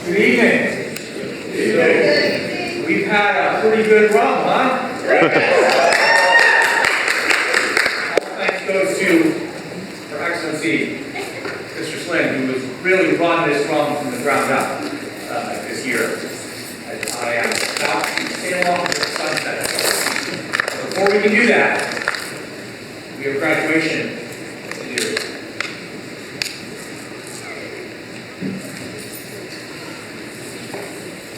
Good evening. We've had a pretty good run, huh? All thanks goes to Her Excellency, Mr. Slynn, who has really run this run from the ground up this year. I am about to sail off into the sunset. Before we can do that, we have graduation to do.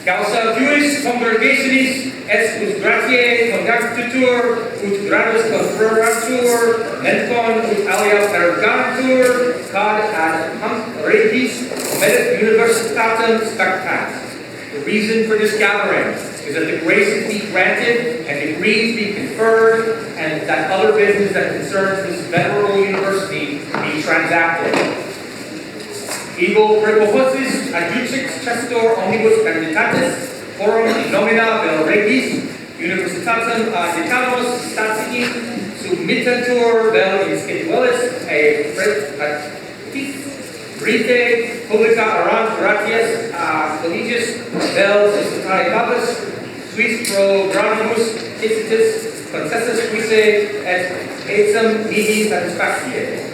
Causaduis congregationis est ut gratiae conductitur ut gradus conferatur mencon ut alia pergantur cad ad hanc regis medet universitatem spectat. The reason for this gathering is that the graces be granted and degrees be conferred, and that other business that concerns this venerable university be transacted. Ego prepohusis adjuxix testor omnibus candidatatis forum nomina vel regis universitatem decanos statici submittentur vel in schedulis e brite publica arant gratias collegius vel societae capus suis pro gradibus ticitis concessus quise et etsam mihi satisfactiae.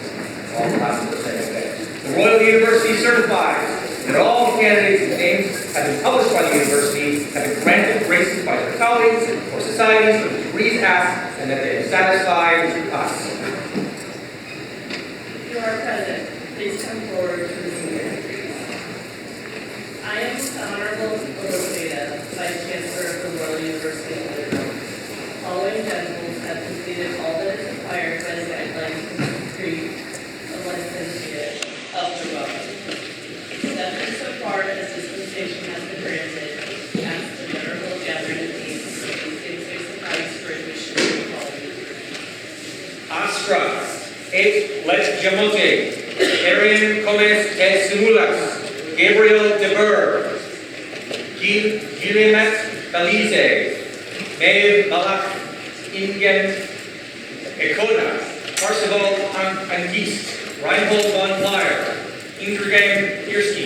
All classes are saying that. The Royal University certifies that all the candidates' names have been published by the university, have been granted graces by their colleagues or societies for the degrees asked, and that they have satisfied us. You are present. Please come forward to receive your degrees. I am the Honorable Olivia, Vice Chancellor of the Royal University of Midrealm. Following generals have completed all that is required by the guidelines for the degree of licentiate of the Royal. Except insofar as dispensation has been granted, as the venerable gathering of these things may suffice for admission to the college. Astra, et let gemonte, Arian comes et simulax, Gabriel de Burr, Gilimet Balize, Maeve Malak Ingen Ekona, Parsival Angist, Reinhold von Flyer, Ingridam Hirski.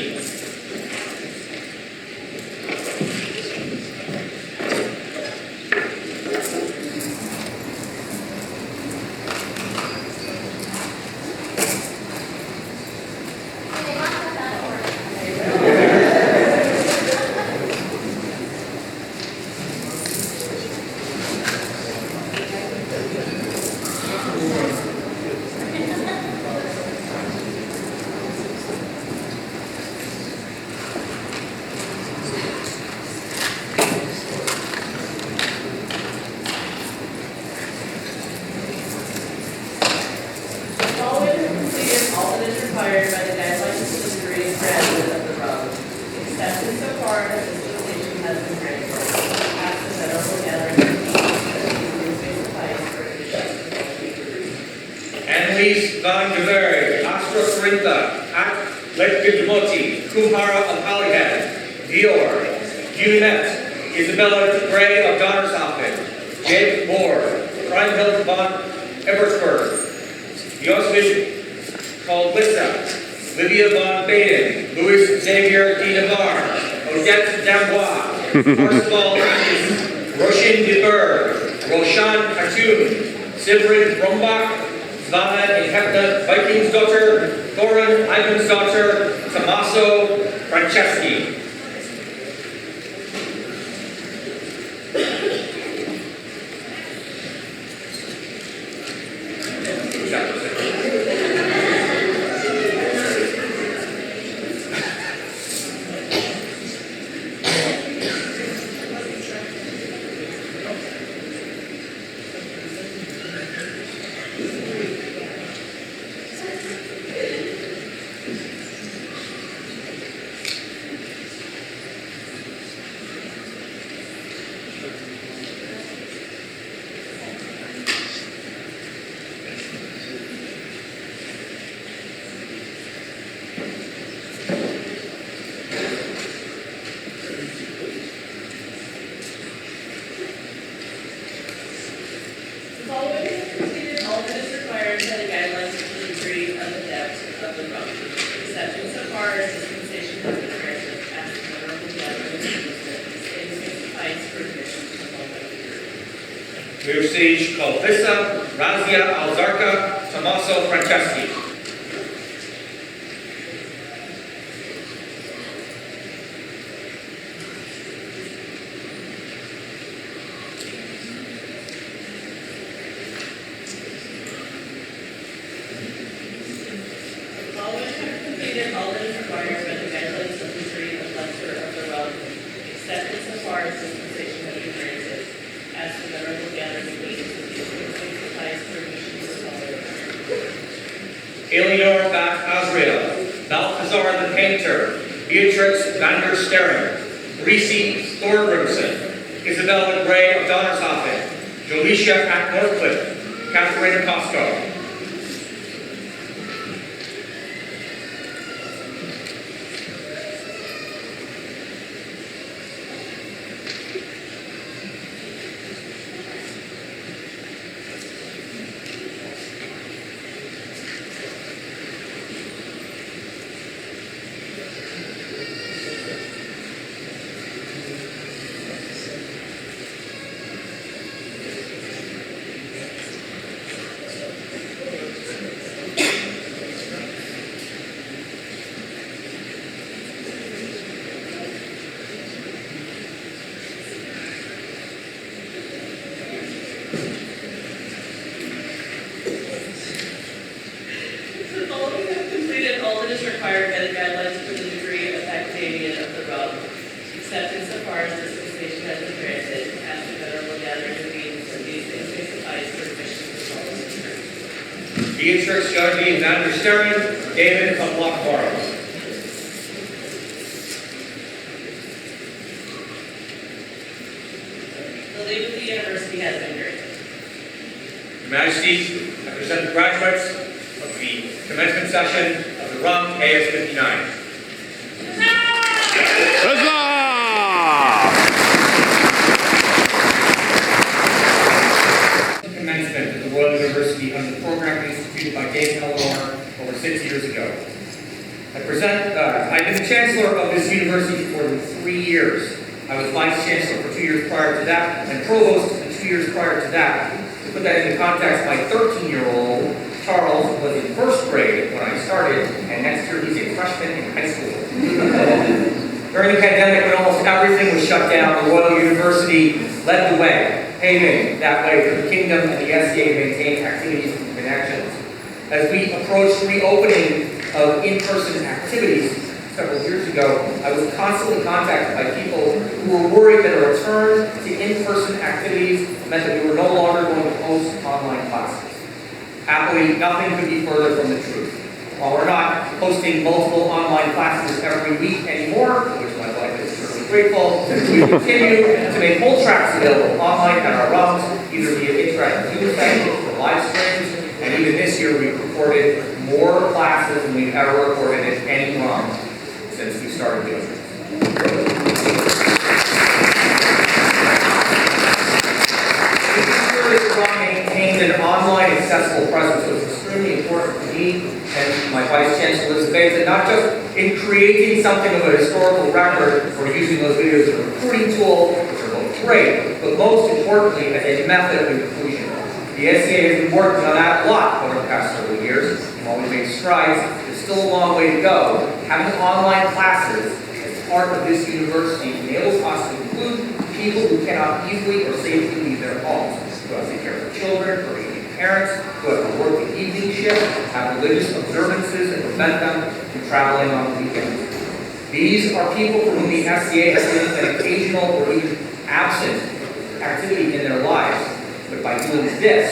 Required by the guidelines of the degree of graduate of the road, except insofar as dispensation has been granted, as the venerable gathering of these may suffice for admission to the degree. Annelies van de Berg, Astra Corintha, Ak Letgidmoti, Kumhara of Holyhead, Dior, Juliet, Isabella Gray of Donnershafen, Jake Moore, Reinhold von Ebersberg, Josvin Colbissa, Lydia von Baden, Louis Xavier D. Navarre, Odette Dambois, Parsival Angis, Roshin de Burg, Roshan Khatun, Sivrid Rombach, Svana Ehepta Vikingsdottir, Thorin Ivansdottir, Tommaso Franceschi. Lucy Colvissa, Razia Alzarca, Tommaso Franceschi. Following have completed all that is required by the guidelines of history of lecture of the realm, except insofar as dispensation has been granted, as the venerable gathering meetings of these things the highest permission to follow. Eleanor Bat Azrael, Balthazar the Painter, Beatrix van der Sterren, Reese Thorgrimson, Isabella Gray of Donnershofen, Jolicia at Northcliffe, Catherine Costco. The following have completed all that is required by the guidelines for the degree of Academia of the realm, except insofar as dispensation has been granted, as the venerable gathering meetings of these things may suffice for admission to follow. Beatrix Jardine van der Sterren, David of Lockborough. The leave of the university has been granted. Your Majesty, I present the graduates of the commencement session of the RUM AS 59. Commencement at the Royal University under the program instituted by Dave Eleanor over 6 years ago. I've been the Chancellor of this university for more than 3 years. I was Vice Chancellor for 2 years prior to that, and Provost for 2 years prior to that. To put that into context, my 13-year-old, Charles, was in first grade when I started, and next year he's a freshman in high school. During the pandemic, when almost everything was shut down, the Royal University led the way, paving that way for the Kingdom and the SCA to maintain activities and connections. As we approached reopening of in-person activities several years ago, I was constantly contacted by people who were worried that a return to in-person activities meant that we were no longer going to host online classes. Happily, nothing could be further from the truth. While we're not hosting multiple online classes every week anymore, for which my wife is certainly grateful, we continue to make whole tracks available online at our RUMs, either via interactive Zoom sessions or live streams, and even this year we've recorded more classes than we've ever recorded at any RUM since we started doing this. Maintained an online accessible presence, so it's extremely important to me and my Vice Chancellor Elizabeth that not just in creating something of a historical record or using those videos as a recruiting tool, which are both great, but most importantly as a method of inclusion. The SCA has been working on that a lot over the past several years. While we've made strides, there's still a long way to go. Having online classes as part of this university enables us to include people who cannot easily or safely leave their homes, who have to take care of their children or aging parents, who have to work the evening shift, have religious observances and prevent them from traveling on the weekends. These are people for whom the SCA has given an occasional or even absent activity in their lives, but by doing this,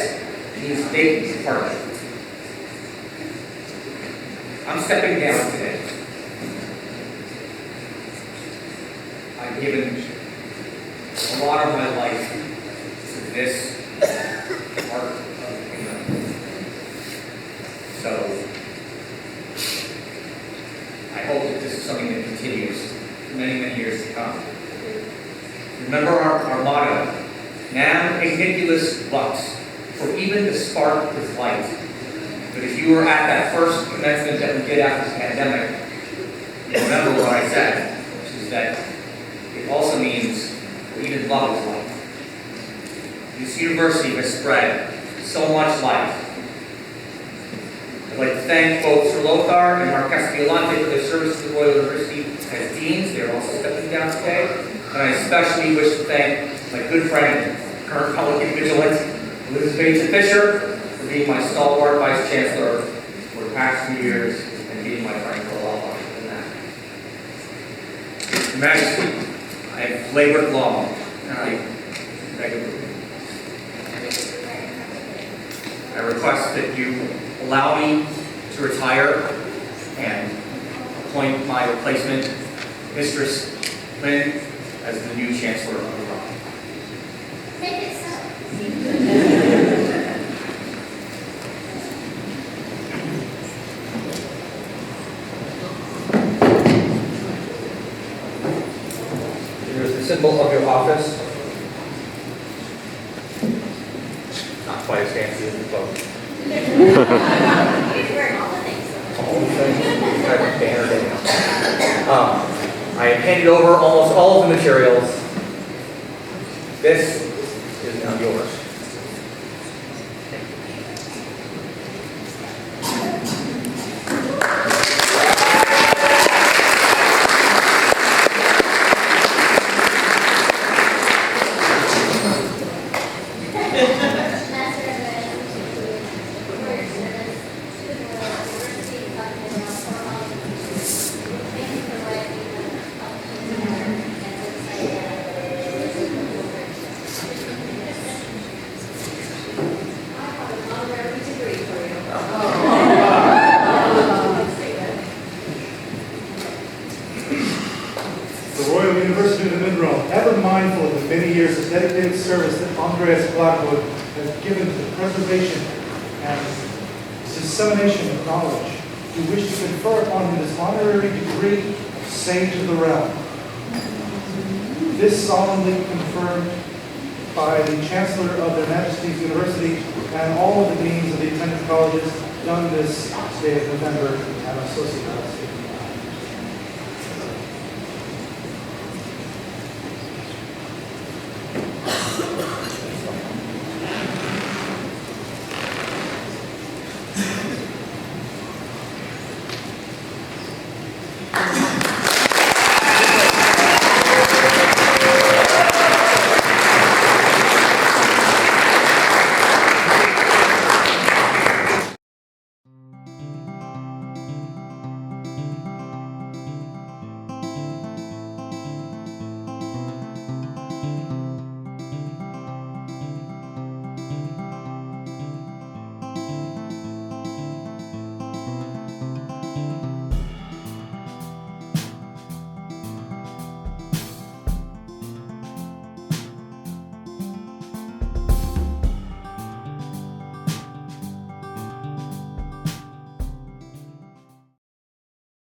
it means they can be part of it. I'm stepping down today. I've given a lot of my life to this part of the kingdom. So, I hope that this is something that continues for many, many years to come. Remember our motto, Nam igniculus lux, for even the spark is light. But if you were at that first commencement that we did after the pandemic, you remember what I said, which is that it also means even love is light. this university has spread so much light. I'd like to thank both Sir Lothar and Mark Escalante for their service to the Royal University as deans. They are also stepping down today. And I especially wish to thank my good friend, current public vigilant, Elizabeth Fisher, for being my stalwart vice chancellor for the past 2 years and being my friend for a lot longer than that. Your Majesty, I have labored long, and I beg of you. I request that you allow me to retire and appoint my replacement, Mistress Lynn, as the new Chancellor of the Realm. Make it so. Here's the symbol of your office. Not quite as fancy as the cloak. You're wearing all the things. All the things. Banner day. I have handed over almost all of the materials. This is now yours. The Royal University of Midrealm, ever mindful of the many years of dedicated service that Andreas Blackwood has given to the preservation and dissemination of knowledge, we wish to confer upon him this honorary degree of Sage of the Realm. This solemnly confirmed by the Chancellor of Their Majesty's University and all of the deans of the attendant colleges done this day of November at Associate House.